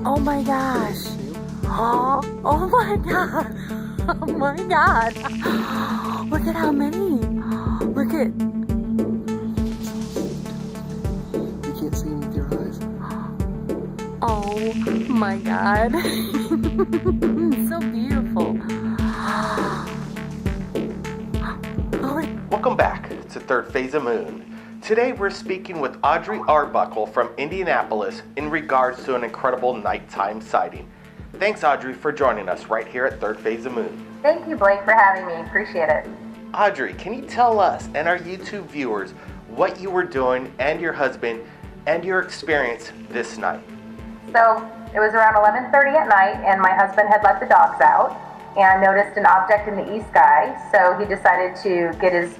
Oh my gosh. Oh my god. Oh my god. Look at how many. Look at. You can't see them with your eyes. Oh my god. So beautiful. Welcome back to Third Phase of Moon. Today we're speaking with Audrey Arbuckle from Indianapolis in regards to an incredible nighttime sighting. Thanks, Audrey, for joining us right here at Third Phase of Moon. Thank you, Blake, for having me. Appreciate it. Audrey, can you tell us and our YouTube viewers what you were doing and your husband and your experience this night? So it was around 11:30 at night, and my husband had let the dogs out and noticed an object in the east sky. So he decided to get his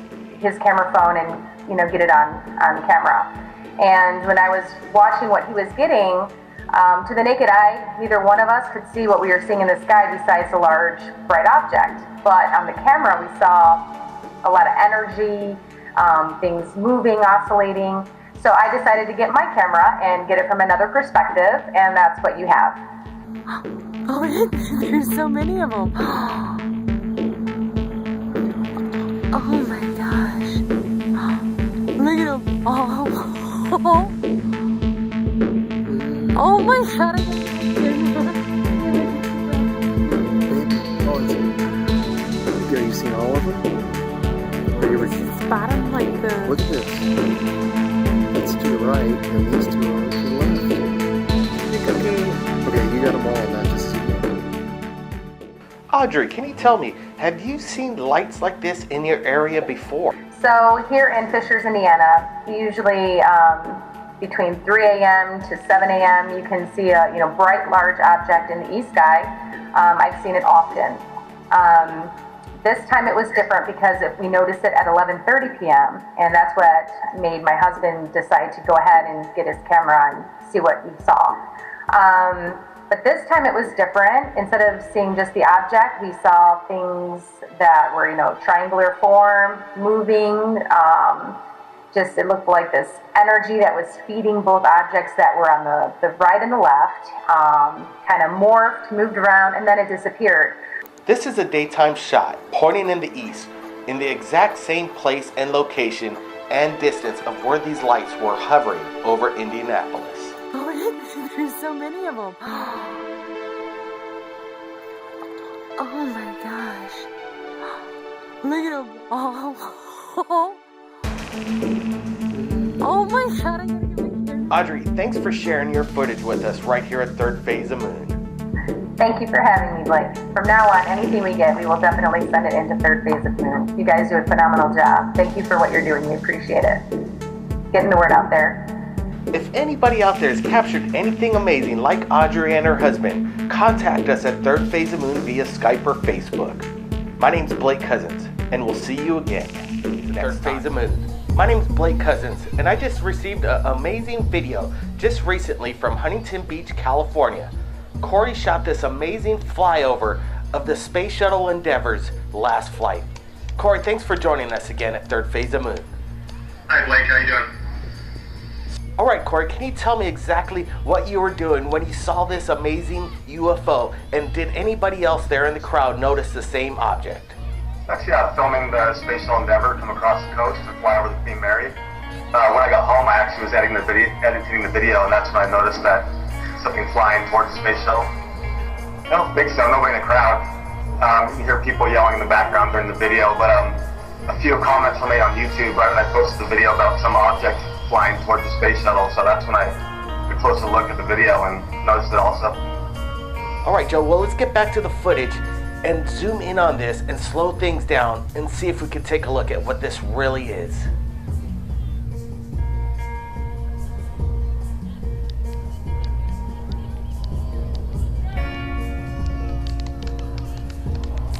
camera phone and get it on camera. And when I was watching what he was getting, to the naked eye, neither one of us could see what we were seeing in the sky besides a large, bright object. But on the camera, we saw a lot of energy, things moving, oscillating. So I decided to get my camera and get it from another perspective, and that's what you have. Oh, there's so many of them. Oh my gosh. Look at them. Oh my god. Are you seeing all of them? Or you were spot them like the... Look at this. That's to the right, and these two are to the left. Okay, you got them all, not just two. Audrey, can you tell me, have you seen lights like this in your area before? So here in Fishers, Indiana, usually between 3 a.m. to 7 a.m. you can see a bright, large object in the east sky. I've seen it often. This time it was different because we noticed it at 11:30 p.m. and that's what made my husband decide to go ahead and get his camera and see what he saw. But this time it was different. Instead of seeing just the object, we saw things that were, triangular form, moving. It looked like this energy that was feeding both objects that were on the right and the left, kind of morphed, moved around, and then it disappeared. This is a daytime shot pointing in the east, in the exact same place and location and distance of where these lights were hovering over Indianapolis. Oh, there's so many of them. Oh my gosh. Look at them. Oh my god, I gotta get my camera. Audrey, thanks for sharing your footage with us right here at Third Phase of Moon. Thank you for having me, Blake. From now on, anything we get, we will definitely send it into Third Phase of Moon. You guys do a phenomenal job. Thank you for what you're doing. We appreciate it. Getting the word out there. If anybody out there has captured anything amazing like Audrey and her husband, contact us at Third Phase of Moon via Skype or Facebook. My name's Blake Cousins, and we'll see you again next Third Phase of Moon. My name's Blake Cousins, and I just received an amazing video just recently from Huntington Beach, California. Corey shot this amazing flyover of the Space Shuttle Endeavor's last flight. Corey, thanks for joining us again at Third Phase of Moon. Hi Blake, how you doing? All right, Corey, can you tell me exactly what you were doing when you saw this amazing UFO? And did anybody else there in the crowd notice the same object? Actually, I was filming the Space Shuttle Endeavor come across the coast and fly over the Queen Mary. When I got home, I actually was editing the video, and that's when I noticed that something flying towards the Space Shuttle. I don't think so, nobody in the crowd. You can hear people yelling in the background during the video, but a few comments were made on YouTube right when I posted the video about some object flying towards the Space Shuttle, so that's when I took a closer look at the video and noticed it also. All right, Joe, well, let's get back to the footage and zoom in on this and slow things down and see if we can take a look at what this really is.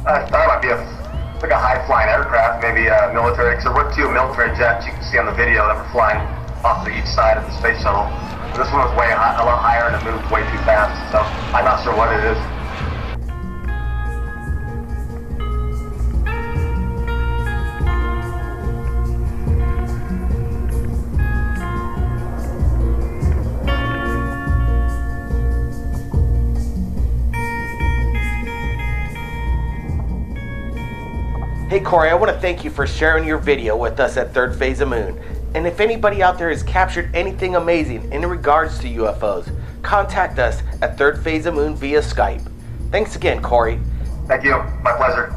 I thought it might be like a high-flying aircraft, maybe military, because there were two military jets you can see on the video that were flying off to each side of the Space Shuttle. But this one was way high, a lot higher, and it moved way too fast, so I'm not sure what it is. Hey Corey, I want to thank you for sharing your video with us at Third Phase of Moon. And if anybody out there has captured anything amazing in regards to UFOs, contact us at Third Phase of Moon via Skype. Thanks again, Corey. Thank you. My pleasure.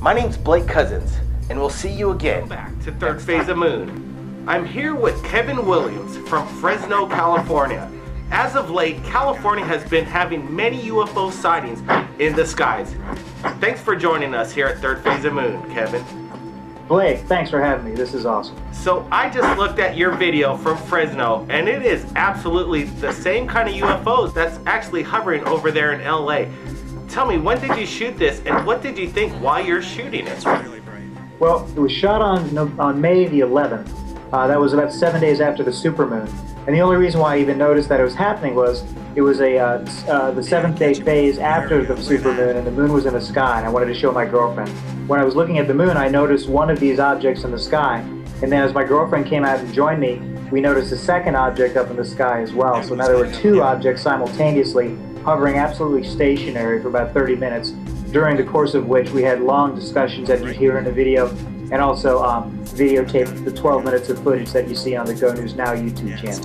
My name's Blake Cousins, and we'll see you again. Back to Third Phase of Moon. I'm here with Kevin Williams from Fresno, California. As of late, California has been having many UFO sightings in the skies. Thanks for joining us here at Third Phase of Moon, Kevin. Blake, thanks for having me. This is awesome. So I just looked at your video from Fresno, and it is absolutely the same kind of UFOs that's actually hovering over there in LA. Tell me, when did you shoot this, and what did you think while you're shooting it? Well, it was shot on May the 11th. That was about 7 days after the supermoon. And the only reason why I even noticed that it was happening was it was the 7th day phase after the supermoon, and the moon was in the sky, and I wanted to show my girlfriend. When I was looking at the moon, I noticed one of these objects in the sky, and then as my girlfriend came out and joined me, we noticed a second object up in the sky as well. So now there were two objects simultaneously hovering absolutely stationary for about 30 minutes, during the course of which we had long discussions that you hear in the video, and also videotaped the 12 minutes of footage that you see on the Go News Now YouTube channel.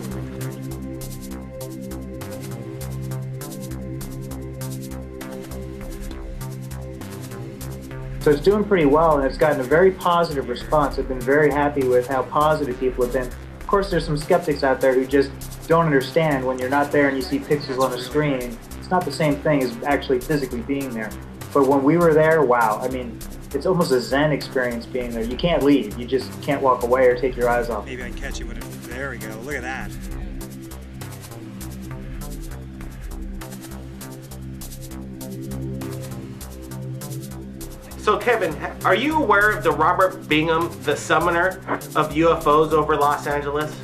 So it's doing pretty well, and it's gotten a very positive response. I've been very happy with how positive people have been. Of course, there's some skeptics out there who just don't understand when you're not there and you see pixels on a screen. It's not the same thing as actually physically being there. But when we were there, wow, I mean, it's almost a Zen experience being there. You can't leave. You just can't walk away or take your eyes off. Maybe I can catch it with it. There we go. Look at that. So Kevin, are you aware of the Robert Bingham, the summoner of UFOs over Los Angeles?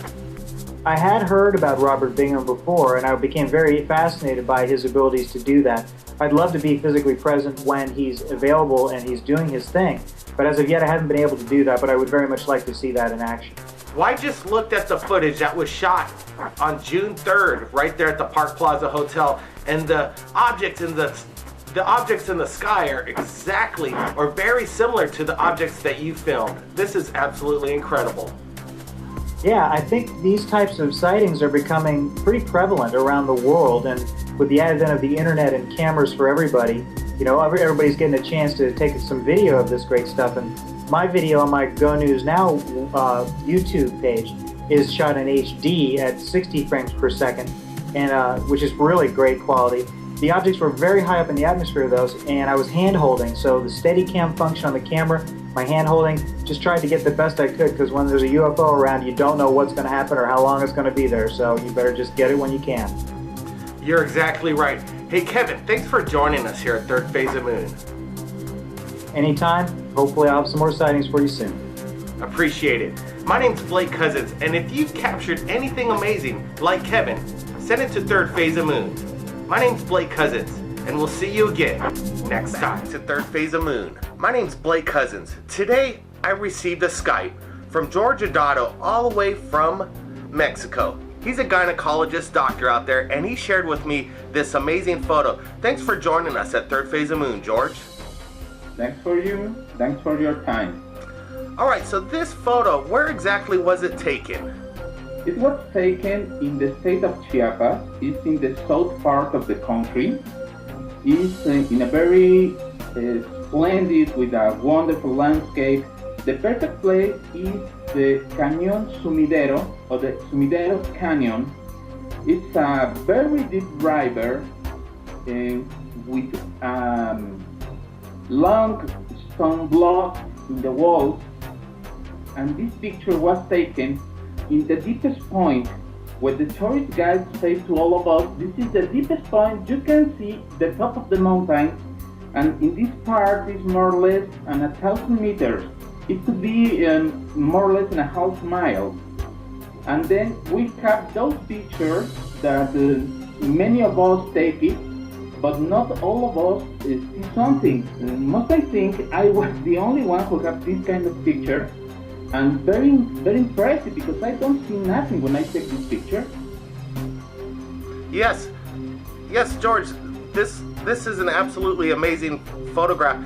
I had heard about Robert Bingham before, and I became very fascinated by his abilities to do that. I'd love to be physically present when he's available and he's doing his thing, but as of yet I haven't been able to do that, but I would very much like to see that in action. Well, I just looked at the footage that was shot on June 3rd, right there at the Park Plaza Hotel, and the objects in the sky are exactly or very similar to the objects that you filmed. This is absolutely incredible. Yeah, I think these types of sightings are becoming pretty prevalent around the world, and with the advent of the internet and cameras for everybody, you know, everybody's getting a chance to take some video of this great stuff. And my video on my Go News Now YouTube page is shot in HD at 60 frames per second, and which is really great quality. The objects were very high up in the atmosphere, those, and I was hand-holding, so the Steadicam function on the camera, my hand-holding, just tried to get the best I could, because when there's a UFO around, you don't know what's going to happen or how long it's going to be there, so you better just get it when you can. You're exactly right. Hey Kevin, thanks for joining us here at Third Phase of Moon. Anytime. Hopefully I'll have some more sightings for you soon. Appreciate it. My name's Blake Cousins, and if you've captured anything amazing, like Kevin, send it to Third Phase of Moon. My name's Blake Cousins, and we'll see you again next time to Third Phase of Moon. My name's Blake Cousins. Today, I received a Skype from George Adado all the way from Mexico. He's a gynecologist doctor out there, and he shared with me this amazing photo. Thanks for joining us at Third Phase of Moon, George. Thanks for you. Thanks for your time. All right, so this photo, where exactly was it taken? It was taken in the state of Chiapas. It's in the south part of the country. It's in a very splendid, with a wonderful landscape. The perfect place is the Cañón Sumidero, or the Sumideros Canyon. It's a very deep river with long stone blocks in the walls. And this picture was taken in the deepest point, where the tourist guides say to all of us, this is the deepest point. You can see the top of the mountain, and in this part is more or less 1,000 meters. It could be more or less a half mile. And then we have those pictures that many of us take it, but not all of us see something. Most I think I was the only one who have this kind of picture. And very, very impressive, because I don't see nothing when I take this picture. Yes, George, this is an absolutely amazing photograph.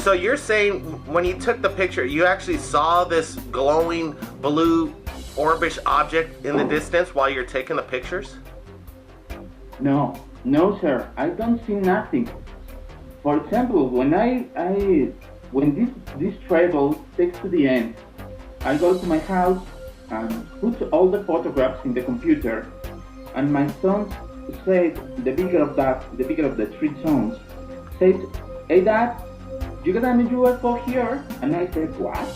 So you're saying when you took the picture, you actually saw this glowing blue orbish object in the distance while you're taking the pictures? No, sir. I don't see nothing. For example, when when this travel takes to the end, I go to my house and put all the photographs in the computer, and my son said, the bigger of the three sons, said, "Hey Dad, you got a UFO here?" And I said, "What?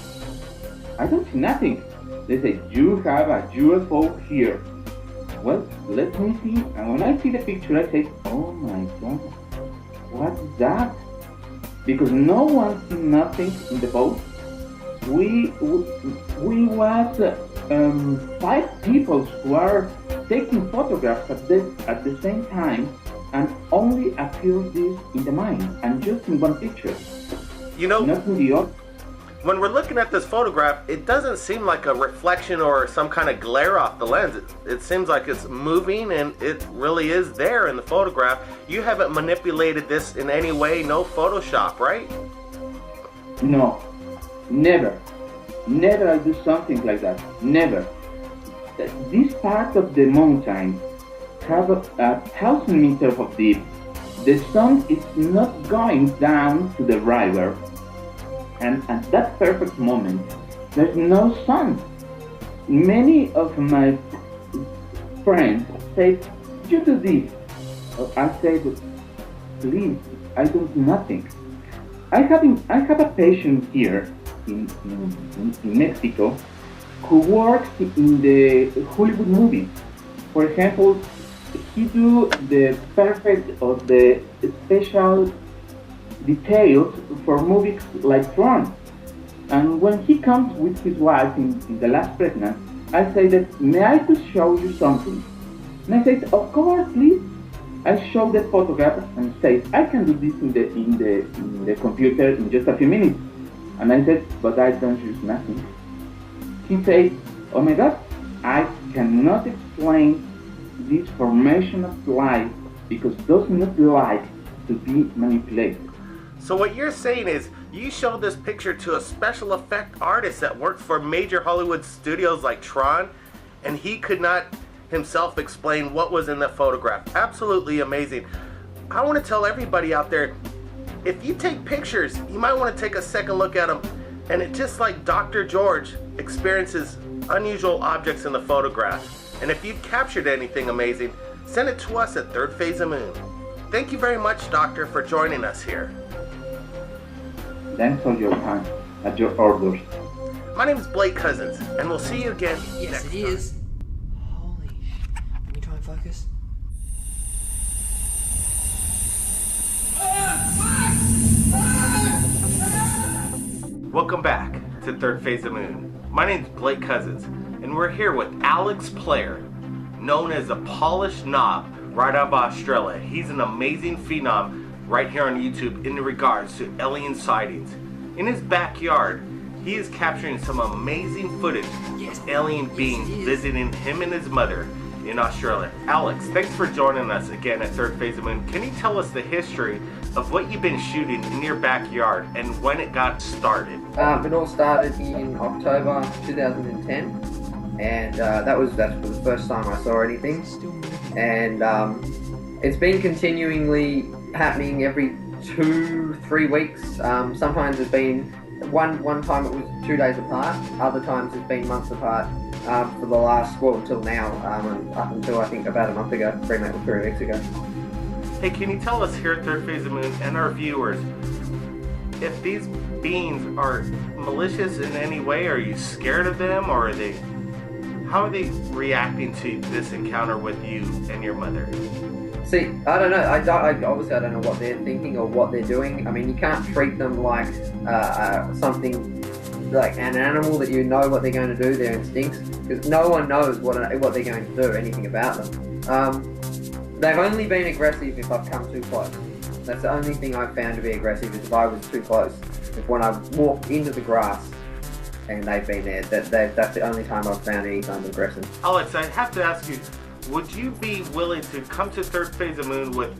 I don't see nothing." They said, "You have a UFO here." Well, let me see. And when I see the picture, I say, "Oh my God, what is that?" Because no one see nothing in the boat. We was 5 people who are taking photographs at the same time, and only appears this in the mind, and just in one picture. You know, not in the other. When we're looking at this photograph, it doesn't seem like a reflection or some kind of glare off the lens. It seems like it's moving, and it really is there in the photograph. You haven't manipulated this in any way, no Photoshop, right? No, never. Never I do something like that. Never. This part of the mountain have a 1,000 meters of deep. The sun is not going down to the river. And at that perfect moment, there's no sun. Many of my friends said, "You do this." I said, "Please, I do nothing." I have a patient here in Mexico who works in the Hollywood movies. For example, he do the perfect or the special details for movies like Tron. And when he comes with his wife in the last pregnant, I say that, "May I just show you something?" And I said, "Of course, please." I show the photograph and say, "I can do this in the computer in just a few minutes." And I said, "But I don't use nothing." He said, "Oh my God, I cannot explain this formation of life because it does not like to be manipulated." So what you're saying is you showed this picture to a special effect artist that worked for major Hollywood studios like Tron, and he could not himself explain what was in that photograph. Absolutely amazing. I want to tell everybody out there, if you take pictures, you might want to take a second look at them. And it just like Dr. George experiences unusual objects in the photograph. And if you've captured anything amazing, send it to us at Third Phase of Moon. Thank you very much, Doctor, for joining us here. Thanks for your time, at your orders. My name is Blake Cousins, and we'll see you again Yes, next it time. is. Holy shit. Let me try and focus. Welcome back to Third Phase of Moon. My name is Blake Cousins, and we're here with Alex Player, known as a Polished Knob, right out of Australia. He's an amazing phenom right here on YouTube in regards to alien sightings. In his backyard, he is capturing some amazing footage of alien beings visiting him and his mother in Australia. Alex, thanks for joining us again at Third Phase of Moon. Can you tell us the history of what you've been shooting in your backyard and when it got started? It all started in October 2010, and that's for the first time I saw anything. And it's been continually happening every 2-3 weeks. Sometimes it's been one time it was 2 days apart. Other times it's been months apart. For the last until now, up until I think about a month ago, 3 weeks ago. Hey, can you tell us here at Third Phase of Moon and our viewers if these beings are malicious in any way? Are you scared of them, or how are they reacting to this encounter with you and your mother? See, I don't know. Obviously, I don't know what they're thinking or what they're doing. I mean, you can't treat them like something like an animal that you know what they're going to do, their instincts, because no one knows what they're going to do, anything about them. They've only been aggressive if I've come too close. That's the only thing I've found to be aggressive, is if I was too close. If when I walked into the grass and they've been there, that's the only time I've found any kind of aggression. Alex, I have to ask you, would you be willing to come to Third Phase of Moon with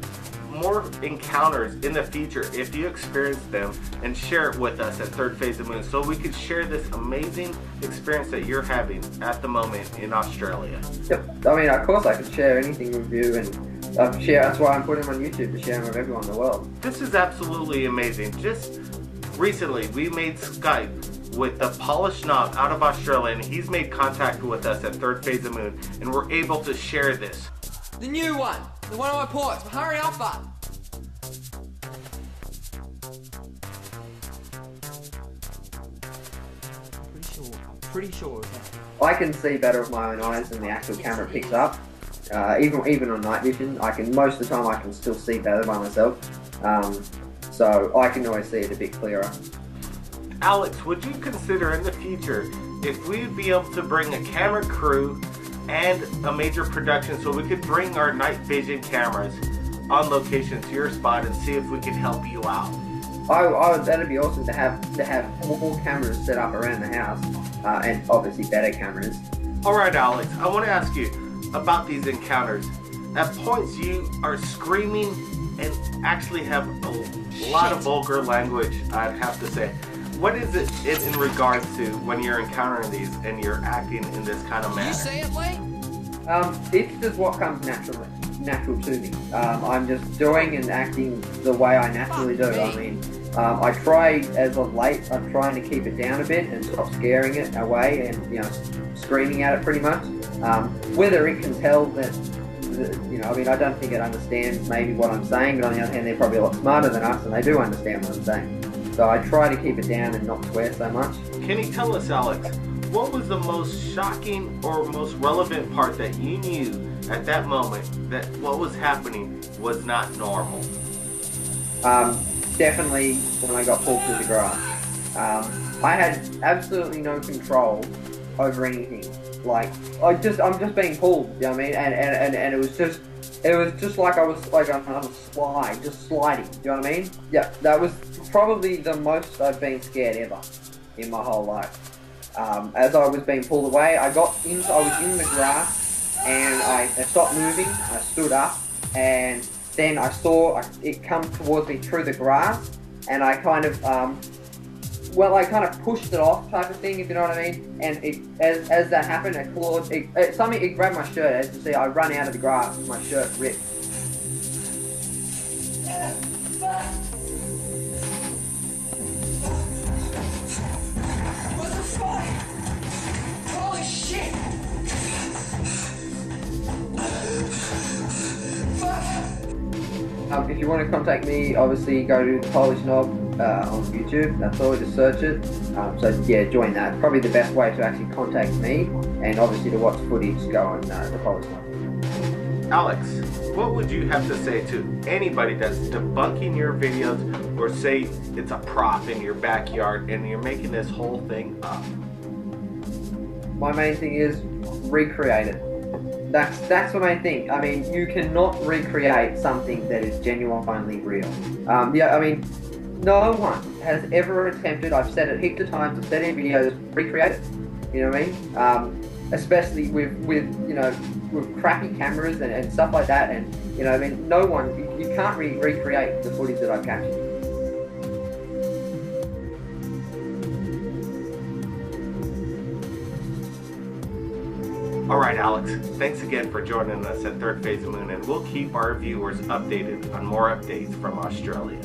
more encounters in the future if you experience them and share it with us at Third Phase of Moon so we could share this amazing experience that you're having at the moment in Australia. Yep. I mean, of course I could share anything with you, and share. That's why I'm putting them on YouTube, to share them with everyone in the world. This is absolutely amazing. Just recently we made Skype with the Polished Knob out of Australia, and he's made contact with us at Third Phase of Moon, and we're able to share this. The new one! The one on my ports! Hurry up, bud! I'm pretty sure it's that. I can see better with my own eyes than the actual camera picks up. Even on night vision, most of the time I can still see better by myself. So I can always see it a bit clearer. Alex, would you consider in the future if we'd be able to bring a camera crew and a major production so we could bring our night vision cameras on location to your spot and see if we could help you out? That'd be awesome to have more cameras set up around the house, and obviously better cameras. Alright Alex, I want to ask you about these encounters. At points you are screaming and actually have a lot of vulgar language, I'd have to say. What is it in regards to when you're encountering these and you're acting in this kind of manner? You say it, Lee? It's just what comes natural to me. I'm just doing and acting the way I naturally do. I mean, I try, as of late, I'm trying to keep it down a bit and stop scaring it away and, screaming at it pretty much. Whether it can tell that, I don't think it understands maybe what I'm saying, but on the other hand, they're probably a lot smarter than us and they do understand what I'm saying. So I try to keep it down and not swear so much. Can you tell us, Alex, what was the most shocking or most relevant part that you knew at that moment that what was happening was not normal? Definitely when I got pulled through the grass. I had absolutely no control over anything. Like, I'm just being pulled, you know what I mean? And it was just like I was like on a slide, just sliding, you know what I mean? Yeah, that was probably the most I've been scared ever in my whole life. As I was being pulled away, I was in the grass and I stopped moving, I stood up, and then I saw it come towards me through the grass, and I kind of, I kind of pushed it off type of thing, if you know what I mean, and as that happened, it grabbed my shirt. As you see, I run out of the grass, my shirt ripped. What the fuck? Holy shit! If you want to contact me, obviously go to the Polish Knob on YouTube. That's all, just search it. So yeah, join that. Probably the best way to actually contact me, and obviously to watch footage, go on the Polish Knob. Alex, what would you have to say to anybody that's debunking your videos or say it's a prop in your backyard and you're making this whole thing up? My main thing is recreate it. That's the main thing. I mean, you cannot recreate something that is genuinely real. No one has ever attempted, I've said it heaps of times, I've said in videos, recreate it. You know what I mean? Especially with crappy cameras and stuff like that, and no one, you can't recreate the footage that I've captured. Alright Alex, thanks again for joining us at Third Phase of Moon, and we'll keep our viewers updated on more updates from Australia.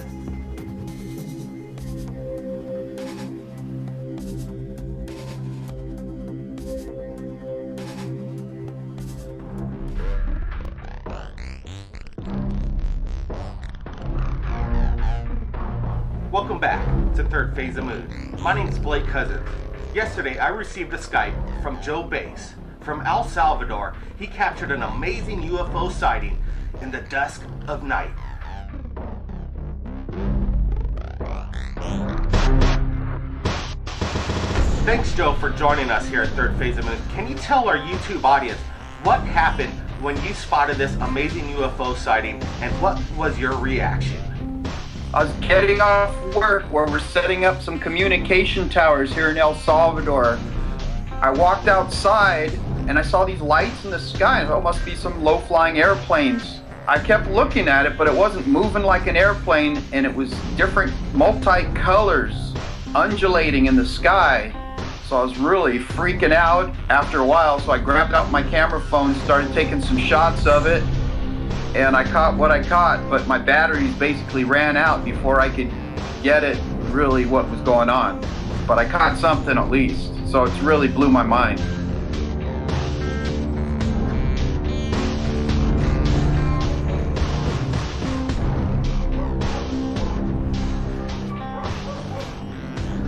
Welcome back to Third Phase of Moon. My name's Blake Cousins. Yesterday I received a Skype from Joe Bass. From El Salvador, he captured an amazing UFO sighting in the dusk of night. Thanks, Joe, for joining us here at Third Phase of Moon. Can you tell our YouTube audience what happened when you spotted this amazing UFO sighting, and what was your reaction? I was getting off work where we're setting up some communication towers here in El Salvador. I walked outside and I saw these lights in the sky. I thought it must be some low-flying airplanes. I kept looking at it, but it wasn't moving like an airplane, and it was different multi-colors undulating in the sky. So I was really freaking out after a while, so I grabbed out my camera phone, started taking some shots of it, and I caught what I caught, but my batteries basically ran out before I could get it really what was going on. But I caught something at least, so it's really blew my mind.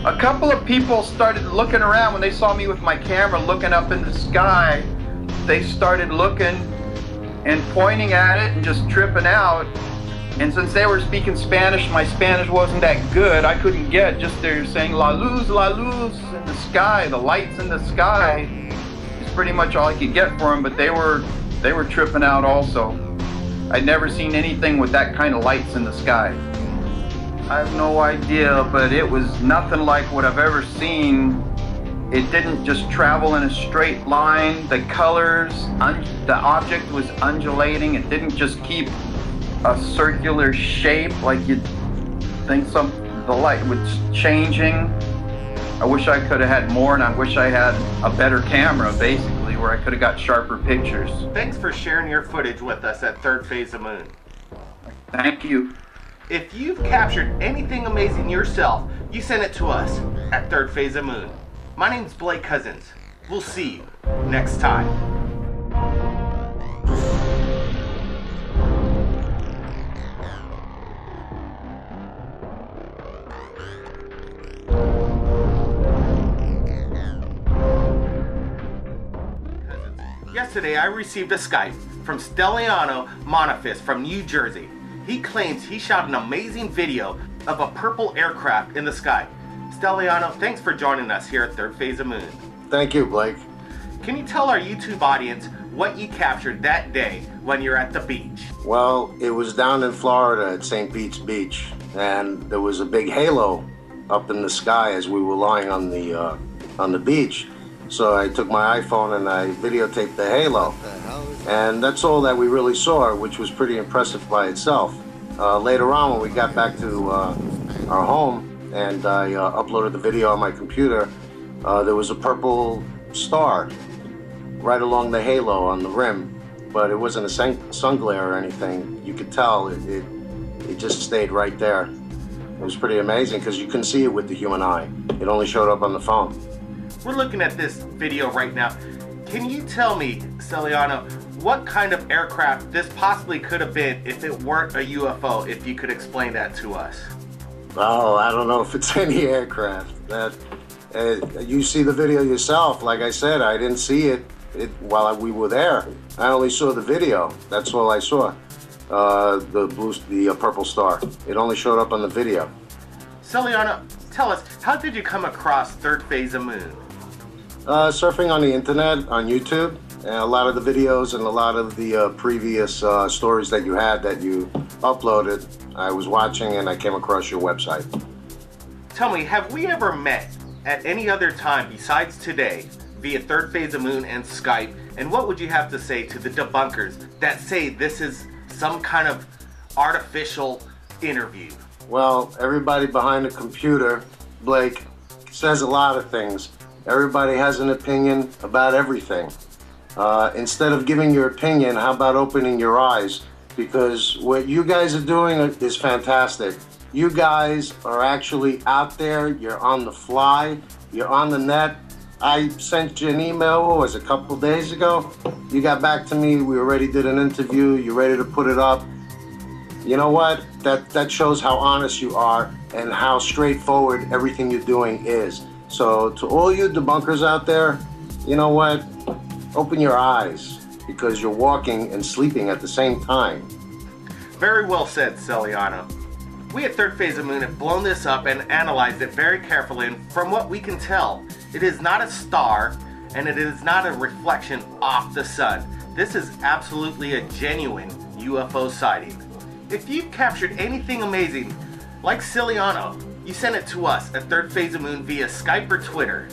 A couple of people started looking around when they saw me with my camera looking up in the sky. They started looking and pointing at it and just tripping out. And since they were speaking Spanish, my Spanish wasn't that good. I couldn't get, just they're saying la luz in the sky, the lights in the sky. It's pretty much all I could get for them, but they were tripping out also. I'd never seen anything with that kind of lights in the sky. I have no idea, but it was nothing like what I've ever seen. It didn't just travel in a straight line. The colors, the object was undulating. It didn't just keep a circular shape like you'd think the light was changing. I wish I could have had more, and I wish I had a better camera, basically, where I could have got sharper pictures. Thanks for sharing your footage with us at Third Phase of Moon. Thank you. If you've captured anything amazing yourself, you send it to us at Third Phase of Moon. My name's Blake Cousins. We'll see you next time. Yesterday I received a Skype from Stelliano Monofis from New Jersey. He claims he shot an amazing video of a purple aircraft in the sky. Stelliano, thanks for joining us here at Third Phase of Moon. Thank you, Blake. Can you tell our YouTube audience what you captured that day when you're at the beach? Well, it was down in Florida at St. Pete's Beach, and there was a big halo up in the sky as we were lying on the beach. So I took my iPhone and I videotaped the halo. And that's all that we really saw, which was pretty impressive by itself. Later on, when we got back to our home and I uploaded the video on my computer, there was a purple star right along the halo on the rim, but it wasn't a sun glare or anything. You could tell it just stayed right there. It was pretty amazing because you couldn't see it with the human eye. It only showed up on the phone. We're looking at this video right now. Can you tell me, Stelliano, what kind of aircraft this possibly could have been if it weren't a UFO, if you could explain that to us? Oh, I don't know if it's any aircraft. You see the video yourself. Like I said, I didn't see it while we were there. I only saw the video. That's all I saw. The purple star. It only showed up on the video. Stelliano, tell us, how did you come across Third Phase of Moon? Surfing on the internet, on YouTube, and a lot of the videos and a lot of the previous stories that you had that you uploaded, I was watching and I came across your website. Tell me, have we ever met at any other time besides today via Third Phase of Moon and Skype? And what would you have to say to the debunkers that say this is some kind of artificial interview? Well, everybody behind the computer, Blake, says a lot of things. Everybody has an opinion about everything. Instead of giving your opinion, how about opening your eyes? Because what you guys are doing is fantastic. You guys are actually out there. You're on the fly. You're on the net. I sent you an email, what was it, a couple days ago? You got back to me. We already did an interview. You're ready to put it up. You know what? That shows how honest you are and how straightforward everything you're doing is. So to all you debunkers out there, you know what? Open your eyes, because you're walking and sleeping at the same time. Very well said, Stelliano. We at Third Phase of Moon have blown this up and analyzed it very carefully, and from what we can tell, it is not a star and it is not a reflection off the sun. This is absolutely a genuine UFO sighting. If you've captured anything amazing, like Stelliano, you send it to us at Third Phase of Moon via Skype or Twitter.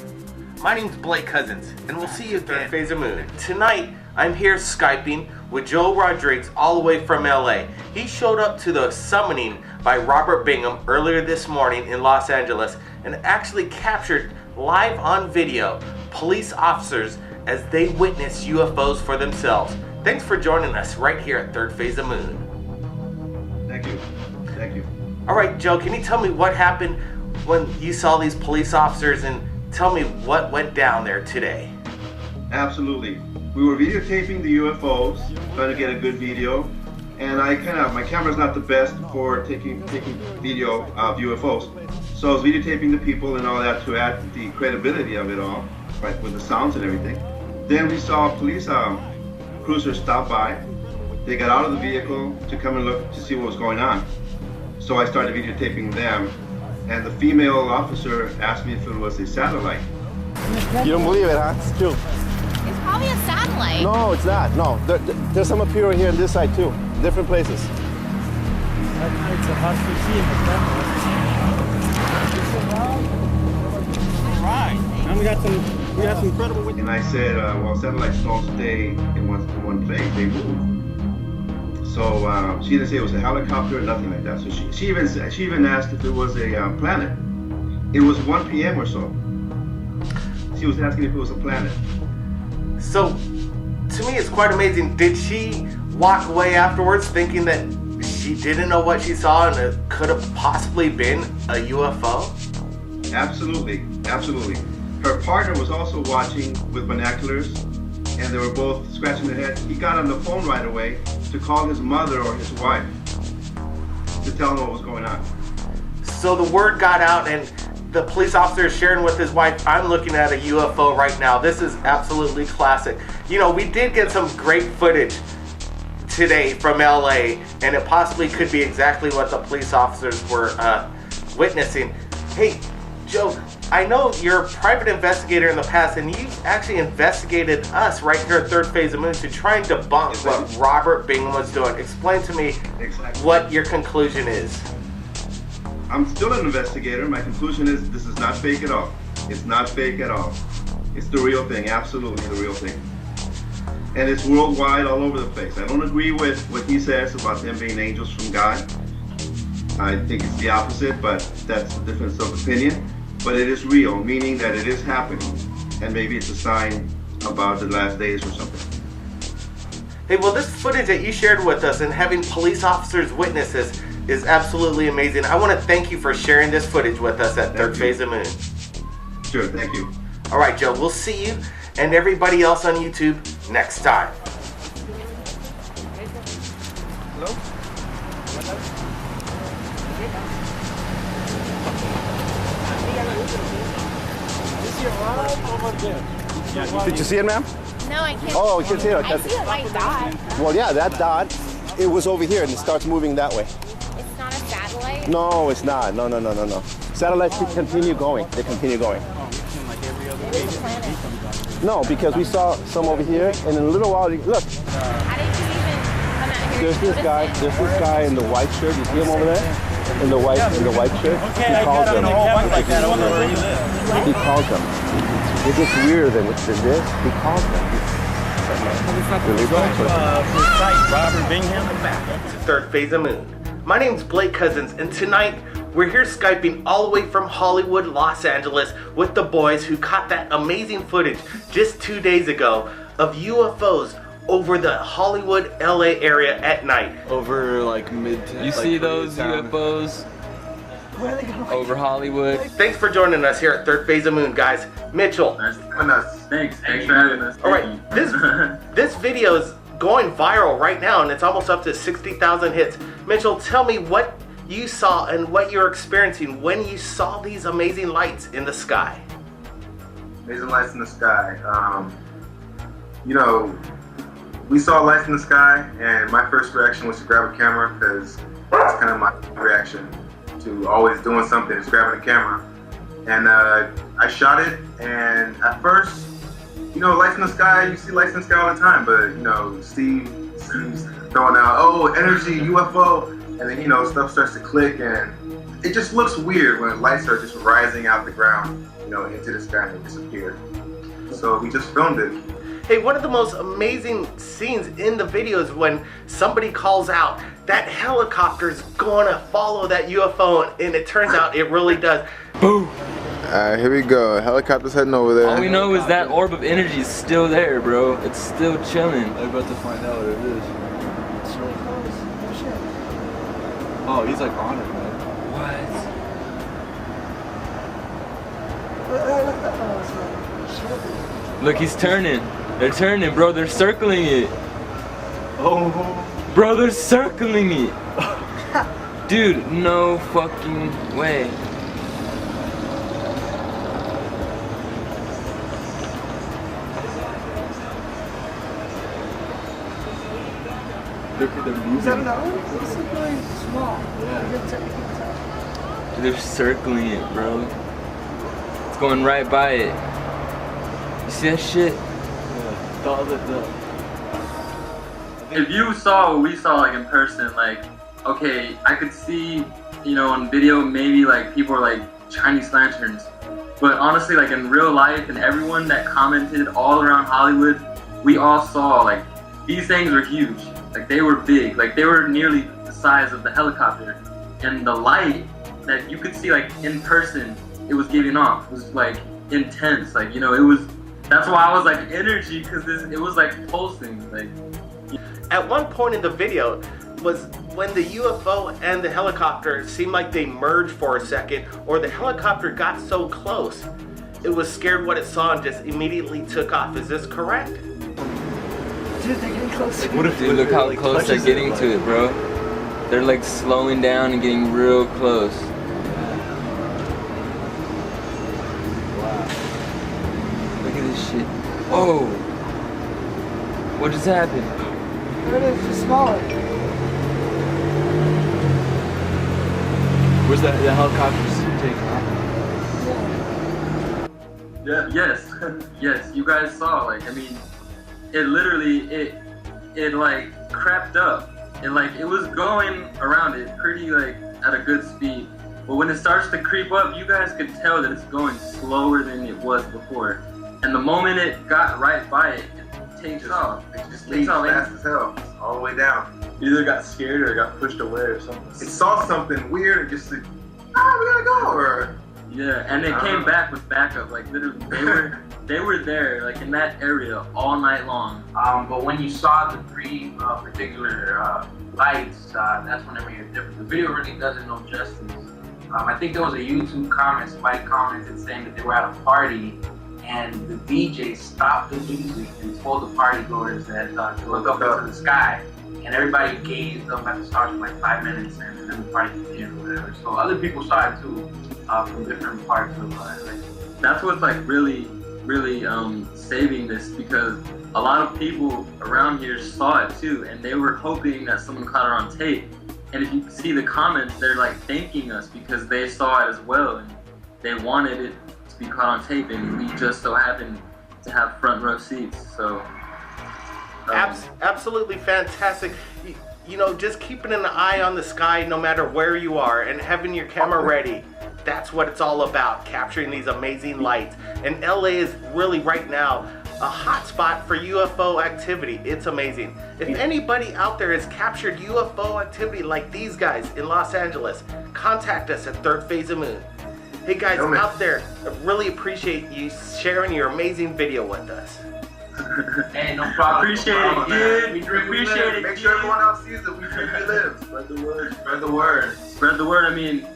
My name's Blake Cousins, and we'll see you again at Third Phase of Moon. Tonight, I'm here Skyping with Joe Rodriguez all the way from LA. He showed up to the summoning by Robert Bingham earlier this morning in Los Angeles and actually captured live on video police officers as they witnessed UFOs for themselves. Thanks for joining us right here at Third Phase of Moon. Thank you. Thank you. All right, Joe, can you tell me what happened when you saw these police officers, and tell me what went down there today? Absolutely. We were videotaping the UFOs, trying to get a good video, and my camera's not the best for taking video of UFOs. So I was videotaping the people and all that to add the credibility of it all, right, with the sounds and everything. Then we saw a police cruiser stop by. They got out of the vehicle to come and look to see what was going on. So I started videotaping them, and the female officer asked me if it was a satellite. You don't believe it, huh? It's true. It's probably a satellite. No, it's not. No, there's some up here and here on this side too. Different places. Right. And we got some incredible. And I said, well, satellites don't stay in one place; they move. So she didn't say it was a helicopter or nothing like that. So she even asked if it was a planet. It was 1 p.m. or so. She was asking if it was a planet. So, to me, it's quite amazing. Did she walk away afterwards thinking that she didn't know what she saw and it could have possibly been a UFO? Absolutely, absolutely. Her partner was also watching with binoculars, and they were both scratching their head. He got on the phone right away to call his mother or his wife to tell them what was going on. So the word got out, and the police officer is sharing with his wife, I'm looking at a UFO right now. This is absolutely classic. You know, we did get some great footage today from LA, and it possibly could be exactly what the police officers were witnessing. Hey, Joe, I know you're a private investigator in the past, and you've actually investigated us right here at Third Phase of Moon to try and debunk what Robert Bingham was doing. Explain to me what your conclusion is. I'm still an investigator. My conclusion is this is not fake at all. It's not fake at all. It's the real thing, absolutely the real thing. And it's worldwide, all over the place. I don't agree with what he says about them being angels from God. I think it's the opposite, but that's the difference of opinion. But it is real, meaning that it is happening. And maybe it's a sign about the last days or something. Hey, well, this footage that you shared with us and having police officers witness this is absolutely amazing. I want to thank you for sharing this footage with us at Third Phase of Moon. Sure, thank you. All right, Joe, we'll see you and everybody else on YouTube next time. Hello? Did you see it, ma'am? No, I can't. Oh, you can see it. I see a white dot. Well, yeah, that dot, it was over here and it starts moving that way. It's not a satellite? No, it's not. No. Satellites continue going. They continue going. It is a planet. No, because we saw some over here, and in a little while, look. How did you even come out here? There's this guy in the white shirt. You see him over there? In the white shirt. Okay, he calls them. Like that. I don't know where you live. He calls them. It gets weirder than this. He calls them. Robert Bingham. Third Phase of Moon. My name's Blake Cousins, and tonight we're here Skyping all the way from Hollywood, Los Angeles with the boys who caught that amazing footage just 2 days ago of UFOs over the Hollywood, LA area at night. Over like midtown. You see those UFOs over Hollywood? Thanks for joining us here at Third Phase of Moon, guys. Mitchell. Thanks for having us. All right, this video is going viral right now, and it's almost up to 60,000 hits. Mitchell, tell me what you saw and what you're experiencing when you saw these amazing lights in the sky. Amazing lights in the sky. You know, we saw lights in the sky, and my first reaction was to grab a camera because that's kind of my reaction to always doing something, is grabbing a camera. And I shot it, and at first, you know, lights in the sky, you see lights in the sky all the time, but, you know, Steve's throwing out, oh, energy, UFO, and then, you know, stuff starts to click, and it just looks weird when lights are just rising out the ground, you know, into the sky and disappear. So we just filmed it. Hey, one of the most amazing scenes in the video is when somebody calls out that helicopter's gonna follow that UFO, and it turns out it really does. Boom. Alright, here we go. Helicopter's heading over there. All we know is that orb of energy is still there, bro. It's still chilling. I'm about to find out what it is. It's really close. Oh shit. Oh, he's like on it, man. What? Look, he's turning. They're turning, bro. They're circling it. Oh. Bro, they're circling it. Dude, no fucking way. They're moving. Is that another one? This is really small. Yeah. They're circling it, bro. It's going right by it. You see that shit? If you saw what we saw like in person, like, okay, I could see, you know, on video maybe like people are like Chinese lanterns, but honestly, like in real life, and everyone that commented all around Hollywood, we all saw like these things were huge. Like they were big, like they were nearly the size of the helicopter, and the light that you could see like in person, it was giving off was like intense. Like, you know, it was. That's why I was like energy, because it was like pulsing. Like at one point in the video was when the UFO and the helicopter seemed like they merged for a second, or the helicopter got so close, it was scared what it saw and just immediately took off. Is this correct? Dude, they're getting closer. What if look how close they're getting to it, bro? They're like slowing down and getting real close. Look at this shit. Whoa! What just happened? There it is, just smaller. Where's that the helicopter's taking off? yeah, yes, yes. You guys saw, like, I mean, it literally it like crept up, and like it was going around it pretty like at a good speed. But when it starts to creep up, you guys could tell that it's going slower than it was before. And the moment it got right by it, it takes off. It just leaves fast as hell, all the way down. Either got scared or got pushed away or something. It saw something weird and just like, oh, we gotta go, or yeah, and it came back with backup. Like literally, they were there, like in that area all night long. But when you saw the three particular lights, that's when it made a difference. The video really doesn't know justice. I think there was a YouTube comment, somebody commented saying that they were at a party and the DJ stopped the music and told the partygoers that to look up into the sky. And everybody gazed up at the stars for like 5 minutes, and then the party continued or whatever. So other people saw it too, from different parts of like. That's what's like really saving this, because a lot of people around here saw it too, and they were hoping that someone caught it on tape. And if you see the comments, they're like thanking us because they saw it as well, and they wanted it to be caught on tape, and we just so happened to have front row seats. So absolutely fantastic. You know, just keeping an eye on the sky no matter where you are and having your camera ready. That's what it's all about, capturing these amazing lights. And LA is really right now a hot spot for UFO activity. It's amazing. If anybody out there has captured UFO activity like these guys in Los Angeles, contact us at Third Phase of Moon. Hey guys out there, I really appreciate you sharing your amazing video with us. Hey, no problem. Appreciate it, dude. We appreciate it. Make sure everyone else sees that we drink, we live. Spread the word. Spread the word. Spread the word. I mean,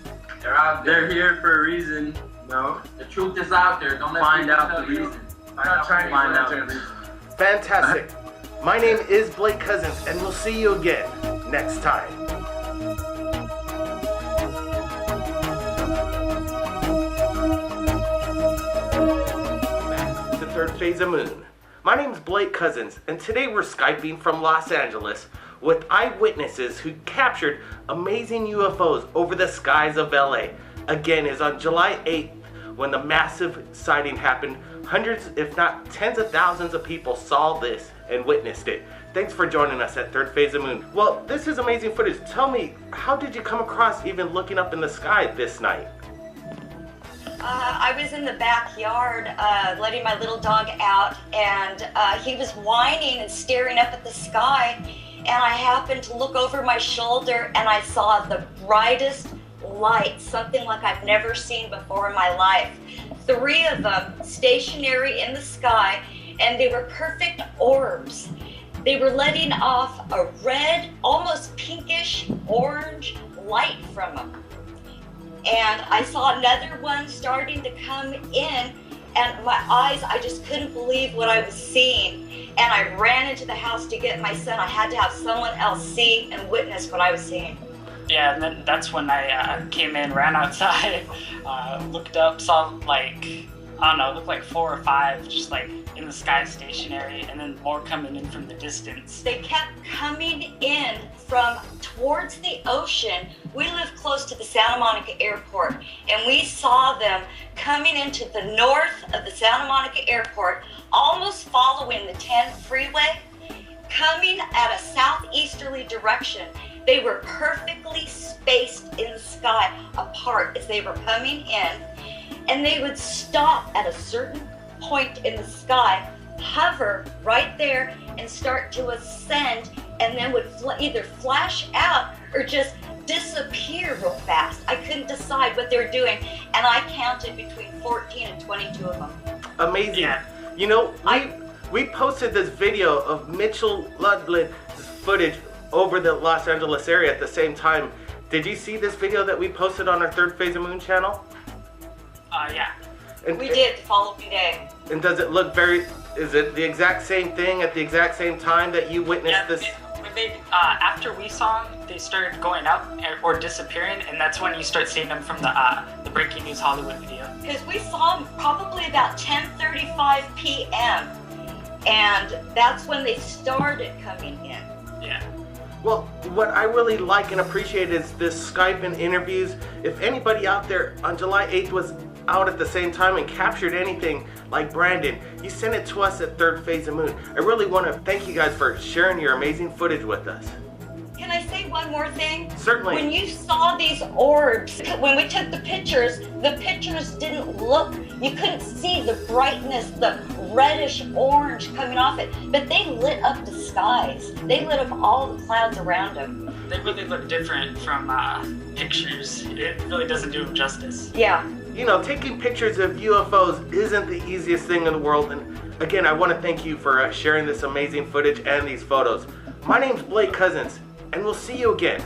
they're out there. They're here for a reason. No, the truth is out there. Don't let find out the reason. Find out the reason. Fantastic. My name is Blake Cousins, and we'll see you again next time. Back to Third Phase of Moon. My name is Blake Cousins, and today we're Skyping from Los Angeles with eyewitnesses who captured amazing UFOs over the skies of LA. Again, is on July 8th when the massive sighting happened. Hundreds, if not tens of thousands of people saw this and witnessed it. Thanks for joining us at Third Phase of Moon. Well, this is amazing footage. Tell me, how did you come across even looking up in the sky this night? I was in the backyard letting my little dog out, and he was whining and staring up at the sky, and I happened to look over my shoulder and I saw the brightest light, something like I've never seen before in my life. 3 of them stationary in the sky, and they were perfect orbs. They were letting off a red, almost pinkish orange light from them. And I saw another one starting to come in, and my eyes, I just couldn't believe what I was seeing. And I ran into the house to get my son. I had to have someone else see and witness what I was seeing. Yeah, and then that's when I came in, ran outside, looked up, saw like, I don't know, it looked like 4 or 5 just like in the sky stationary, and then more coming in from the distance. They kept coming in from towards the ocean. We live close to the Santa Monica airport, and we saw them coming into the north of the Santa Monica airport, almost following the 10 freeway, coming at a southeasterly direction. They were perfectly spaced in the sky apart as they were coming in, and they would stop at a certain point in the sky, hover right there, and start to ascend, and then would either flash out or just disappear real fast. I couldn't decide what they were doing, and I counted between 14 and 22 of them. Amazing. Yeah. You know, we posted this video of Mitchell Ludland's footage over the Los Angeles area at the same time. Did you see this video that we posted on our Third Phase of Moon channel? Yeah. And We did the following day. And does it look very, is it the exact same thing at the exact same time that you witnessed this? After we saw them, they started going up or disappearing, and that's when you start seeing them from the Breaking News Hollywood video. Because we saw them probably about 10:35 p.m. and that's when they started coming in. Yeah. Well, what I really like and appreciate is this Skype and interviews. If anybody out there on July 8th was out at the same time and captured anything like Brandon, you send it to us at Third Phase of Moon. I really want to thank you guys for sharing your amazing footage with us. Can I say one more thing? Certainly. When you saw these orbs, when we took the pictures didn't look, you couldn't see the brightness, the reddish orange coming off it, but they lit up the skies. They lit up all the clouds around them. They really look different from pictures. It really doesn't do them justice. Yeah. You know, taking pictures of UFOs isn't the easiest thing in the world, and again, I want to thank you for sharing this amazing footage and these photos. My name's Blake Cousins, and we'll see you again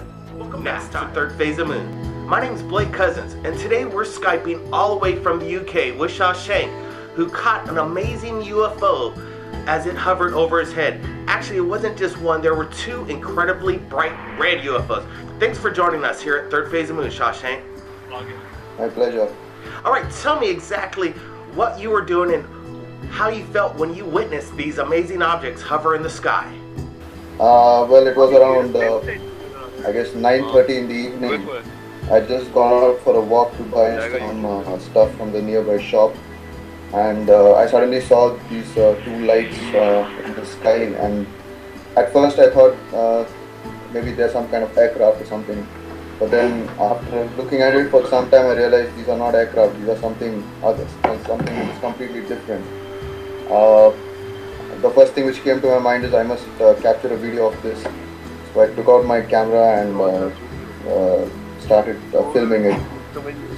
next time to Third Phase of Moon. My name's Blake Cousins, and today we're Skyping all the way from the UK with Shawshank, who caught an amazing UFO as it hovered over his head. Actually, it wasn't just one, there were 2 incredibly bright red UFOs. Thanks for joining us here at Third Phase of Moon, Shawshank. My pleasure. All right, tell me exactly what you were doing and how you felt when you witnessed these amazing objects hover in the sky. Well, it was around, I guess, 9:30 in the evening. I'd just gone out for a walk to buy some stuff from the nearby shop, and I suddenly saw these 2 lights in the sky, and at first I thought maybe they're some kind of aircraft or something. But then after looking at it for some time, I realized these are not aircraft, these are something other, something that's completely different. The first thing which came to my mind is I must capture a video of this. So I took out my camera and started filming it.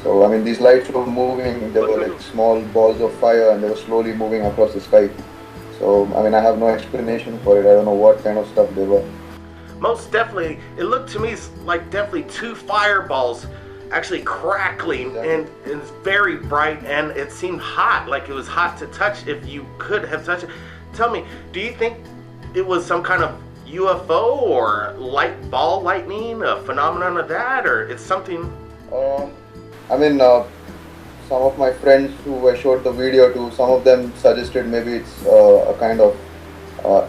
So I mean, these lights were moving, they were like small balls of fire, and they were slowly moving across the sky. So I mean, I have no explanation for it, I don't know what kind of stuff they were. Most definitely, it looked to me like definitely 2 fireballs actually crackling, and it's very bright, and it seemed hot, like it was hot to touch if you could have touched it. Tell me, do you think it was some kind of UFO or light ball lightning, a phenomenon of that, or it's something? I mean, some of my friends who I showed the video to, some of them suggested maybe it's a kind of